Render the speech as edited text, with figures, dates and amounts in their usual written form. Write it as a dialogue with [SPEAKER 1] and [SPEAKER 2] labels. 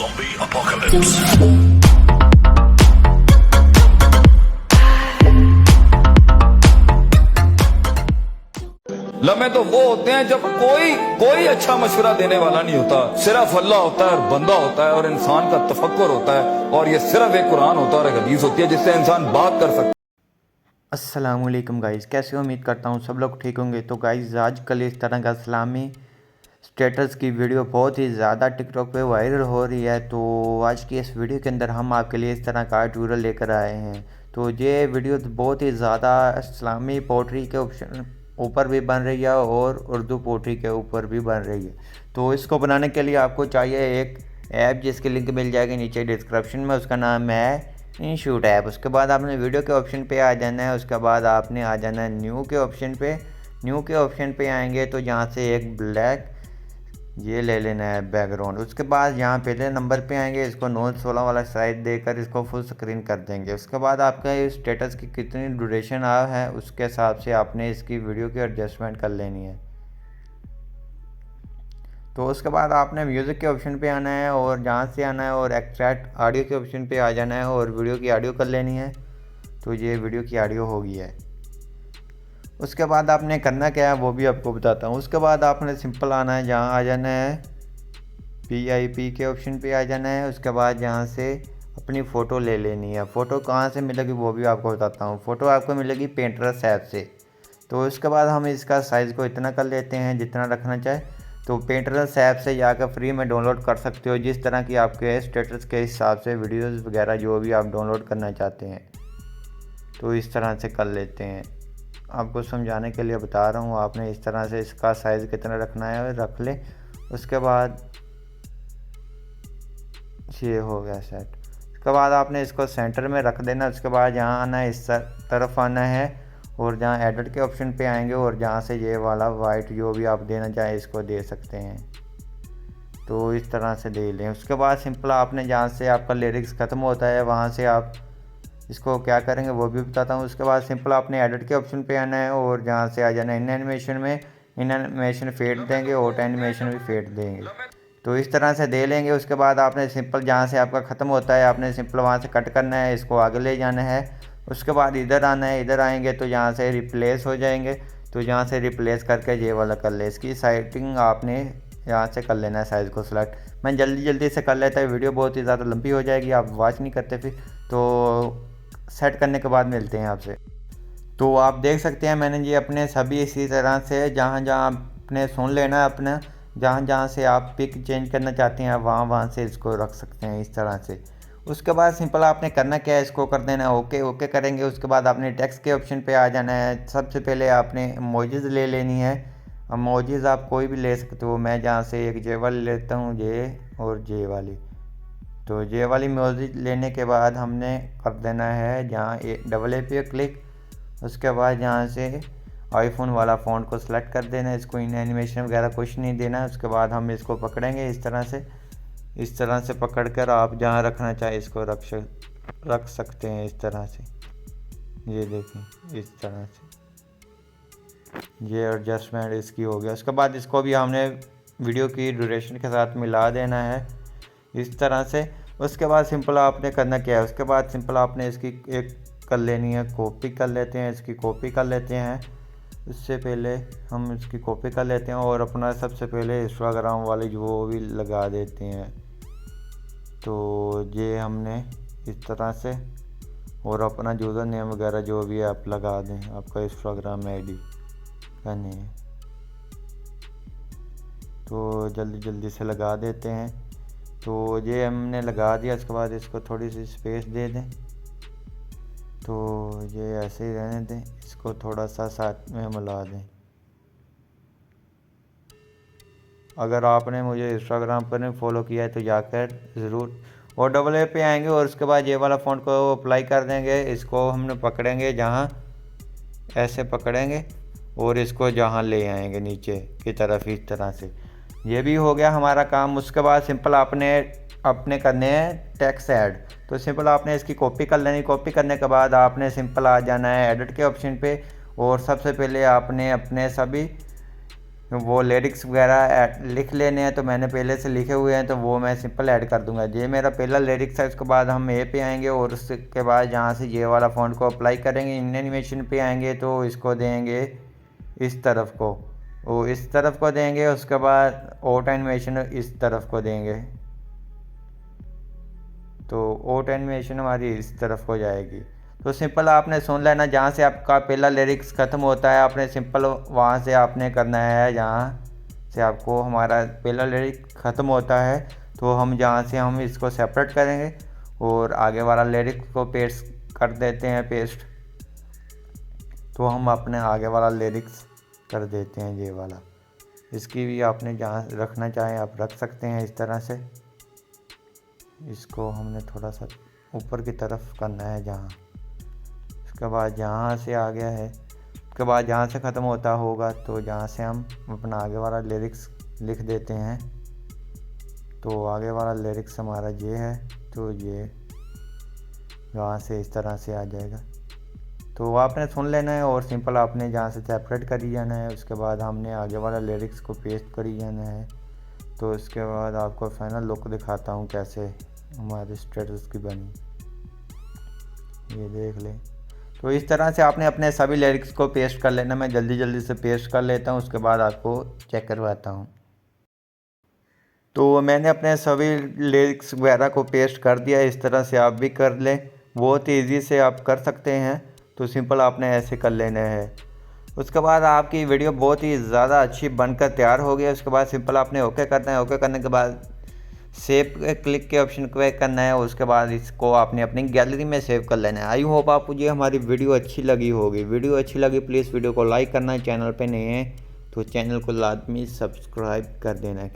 [SPEAKER 1] Zombie apocalypse.
[SPEAKER 2] लम्हे तो वो होते हैं जब कोई कोई अच्छा मशवरा देने वाला नहीं होता, सिर्फ अल्लाह होता है और बंदा होता है और इंसान का तफक्कुर होता है, और ये सिर्फ एक कुरान होता है और एक हदीस होती है जिससे इंसान बात कर सकता है।
[SPEAKER 3] अस्सलामुअलैकुम गाइज़, कैसे हो? उम्मीद करता हूँ सब लोग ठीक होंगे। तो गाइज़ आजकल इस तरह का इस्लामी स्टेटस की वीडियो बहुत ही ज़्यादा टिकटॉक पे वायरल हो रही है। तो आज की इस वीडियो के अंदर हम आपके लिए इस तरह का ट्यूटोरियल लेकर आए हैं। तो ये वीडियो बहुत ही ज़्यादा इस्लामी पोट्री के ऑप्शन ऊपर भी बन रही है और उर्दू पोट्री के ऊपर भी बन रही है। तो इसको बनाने के लिए आपको चाहिए एक ऐप जिसकी लिंक मिल जाएगी नीचे डिस्क्रिप्शन में। उसका नाम है इनशूट ऐप। उसके बाद आपने वीडियो के ऑप्शन पे आ जाना है। उसके बाद आपने आ जाना है न्यू के ऑप्शन पे। न्यू के ऑप्शन पे आएंगे तो यहाँ से एक ब्लैक ये ले लेना है बैकग्राउंड। उसके बाद यहाँ पहले नंबर पे आएंगे, इसको 916 वाला साइज देकर इसको फुल स्क्रीन कर देंगे। उसके बाद आपका ये स्टेटस की कितनी ड्यूरेशन आ है उसके हिसाब से आपने इसकी वीडियो की एडजस्टमेंट कर लेनी है। तो उसके बाद आपने म्यूज़िक के ऑप्शन पे आना है और जहाँ से आना है और एक्सट्रैक्ट ऑडियो के ऑप्शन पे आ जाना है और वीडियो की ऑडियो कर लेनी है। तो ये वीडियो की ऑडियो हो गई है। उसके बाद आपने करना क्या है वो भी आपको बताता हूँ। उसके बाद आपने सिंपल आना है, जहाँ आ जाना है PIP के ऑप्शन पे आ जाना है। उसके बाद यहाँ से अपनी फ़ोटो ले लेनी है। फ़ोटो कहाँ से मिलेगी वो भी आपको बताता हूँ। फ़ोटो आपको मिलेगी Pinterest ऐप से। तो उसके बाद हम इसका साइज़ को इतना कर लेते हैं जितना रखना चाहे। तो Pinterest ऐप से जाकर फ्री में डाउनलोड कर सकते हो जिस तरह की आपके स्टेटस के हिसाब से वीडियोस वगैरह जो भी आप डाउनलोड करना चाहते हैं। तो इस तरह से कर लेते हैं। आपको समझाने के लिए बता रहा हूँ। आपने इस तरह से इसका साइज़ कितना रखना है रख ले। उसके बाद ये हो गया सेट। उसके बाद आपने इसको सेंटर में रख देना। उसके बाद यहाँ आना है, इस तरफ आना है और जहाँ एडिट के ऑप्शन पे आएंगे और जहाँ से ये वाला वाइट जो भी आप देना चाहें इसको दे सकते हैं। तो इस तरह से दे लें। उसके बाद सिंपल आपने जहाँ से आपका लिरिक्स ख़त्म होता है वहाँ से आप इसको क्या करेंगे वो भी बताता हूँ। उसके बाद सिंपल आपने एडिट के ऑप्शन पे आना है और जहाँ से आ जाना है इन एनिमेशन में। इन एनिमेशन फेड देंगे और एनिमेशन भी फेड देंगे। तो इस तरह से दे लेंगे। उसके बाद आपने सिंपल जहाँ से आपका ख़त्म होता है आपने सिंपल वहाँ से कट करना है, इसको आगे ले जाना है। उसके बाद इधर आना है। इधर आएंगे तो यहाँ से रिप्लेस हो जाएंगे। तो यहाँ से रिप्लेस करके ये वाला कर ले। इसकी सेटिंग आपने यहाँ से कर लेना है, साइज़ को सिलेक्ट। मैं जल्दी से कर लेता है, वीडियो बहुत ही ज़्यादा लंबी हो जाएगी, आप वॉच नहीं करते फिर। तो सेट करने के बाद मिलते हैं आपसे। तो आप देख सकते हैं मैंने ये अपने सभी इसी तरह से जहाँ जहाँ आपने सुन लेना है अपना, जहाँ जहाँ से आप पिक चेंज करना चाहते हैं वहाँ से इसको रख सकते हैं इस तरह से। उसके बाद सिंपल आपने करना क्या है, इसको कर देना है ओके करेंगे। उसके बाद आपने टेक्स्ट के ऑप्शन पे आ जाना है। सबसे पहले आपने इमोजीज ले लेनी है। इमोजीज आप कोई भी ले सकते हो। मैं जहाँ से एक जे वाली लेता हूँ, जे और जे वाली। तो ये वाली म्यूज़िक लेने के बाद हमने कर देना है जहाँ AA पे क्लिक। उसके बाद यहाँ से आईफोन वाला फ़ॉन्ट को सिलेक्ट कर देना है। इसको इन एनिमेशन वगैरह कुछ नहीं देना। उसके बाद हम इसको पकड़ेंगे इस तरह से पकड़ कर आप जहाँ रखना चाहे इसको रख सकते हैं इस तरह से। ये देखें इस तरह से ये एडजस्टमेंट इसकी हो गया। उसके बाद इसको भी हमने वीडियो की ड्यूरेशन के साथ मिला देना है इस तरह से। उसके बाद सिंपल आपने करना क्या है, उसके बाद सिंपल आपने इसकी एक कर लेनी है, कॉपी कर लेते हैं। इसकी कॉपी कर लेते हैं। उससे पहले हम इसकी कॉपी कर लेते हैं और अपना सबसे पहले इंस्टाग्राम वाले जो भी लगा देते हैं। तो ये हमने इस तरह से और अपना यूज़र नेम वगैरह जो भी है आप लगा दें, आपका इंस्टाग्राम ID करनी है। तो जल्दी से लगा देते हैं। तो ये हमने लगा दिया। उसके बाद इसको थोड़ी सी स्पेस दे दें। तो ये ऐसे ही रहने दें, इसको थोड़ा सा साथ में मिला दें। अगर आपने मुझे इंस्टाग्राम पर नहीं फॉलो किया है तो जाकर ज़रूर और AA पे आएंगे और उसके बाद ये वाला फ़ॉन्ट को अप्लाई कर देंगे। इसको हमने पकड़ेंगे, जहाँ ऐसे पकड़ेंगे और इसको जहाँ ले आएंगे नीचे की तरफ इस तरह से। ये भी हो गया हमारा काम। उसके बाद सिंपल अपने करने हैं टेक्स्ट ऐड। तो सिंपल आपने इसकी कॉपी कर लेनी। कॉपी करने के बाद आपने सिंपल आ जाना है एडिट के ऑप्शन पे और सबसे पहले आपने अपने सभी वो लिरिक्स वगैरह लिख लेने हैं, तो मैंने पहले से लिखे हुए हैं, तो वो मैं सिंपल ऐड कर दूंगा। ये मेरा पहला लिरिक्स है। उसके बाद हम ए पे आएंगे और उसके बाद जहाँ से ये वाला फ़ॉन्ट को अप्लाई करेंगे, इन एनिमेशन पे आएंगे तो इसको देंगे इस तरफ को, वो इस तरफ को देंगे। उसके बाद ऑट एनिमेशन इस तरफ को देंगे, तो ऑट एनिमेशन हमारी इस तरफ हो जाएगी। तो सिंपल आपने सुन लेना, जहाँ से आपका पहला लिरिक्स ख़त्म होता है आपने सिंपल वहाँ से आपने करना है, जहाँ से आपको हमारा पहला लिरिक्स ख़त्म होता है तो हम जहाँ से हम इसको सेपरेट करेंगे और आगे वाला लिरिक्स को पेस्ट कर देते हैं पेस्ट, तो हम अपने आगे वाला लिरिक्स कर देते हैं ये वाला। इसकी भी आपने जहाँ रखना चाहें आप रख सकते हैं इस तरह से। इसको हमने थोड़ा सा ऊपर की तरफ करना है जहाँ, उसके बाद जहाँ से आ गया है, उसके बाद जहाँ से ख़त्म होता होगा तो जहाँ से हम अपना आगे वाला लिरिक्स लिख देते हैं। तो आगे वाला लिरिक्स हमारा ये है, तो ये यहाँ से इस तरह से आ जाएगा। तो आपने सुन लेना है और सिंपल आपने जहाँ से सेपरेट करी जाना है। उसके बाद हमने आगे वाला लिरिक्स को पेस्ट करी जाना है। तो उसके बाद आपको फाइनल लुक दिखाता हूँ कैसे हमारे स्टेटस की बनी, ये देख लें। तो इस तरह से आपने अपने सभी लिरिक्स को पेस्ट कर लेना। मैं जल्दी से पेस्ट कर लेता हूँ, उसके बाद आपको चेक करवाता हूँ। तो मैंने अपने सभी लिरिक्स वगैरह को पेस्ट कर दिया। इस तरह से आप भी कर लें, बहुत ईजी से आप कर सकते हैं। तो सिंपल आपने ऐसे कर लेना है। उसके बाद आपकी वीडियो बहुत ही ज़्यादा अच्छी बनकर तैयार हो गई। उसके बाद सिंपल आपने ओके करना है। ओके करने के बाद सेव क्लिक के ऑप्शन को करना है। उसके बाद इसको आपने अपनी गैलरी में सेव कर लेना है। आई होप आपको ये हमारी वीडियो अच्छी लगी होगी। वीडियो अच्छी लगी प्लीज़ वीडियो को लाइक करना है। चैनल पे नए हैं तो चैनल को लाजमी सब्सक्राइब कर देना।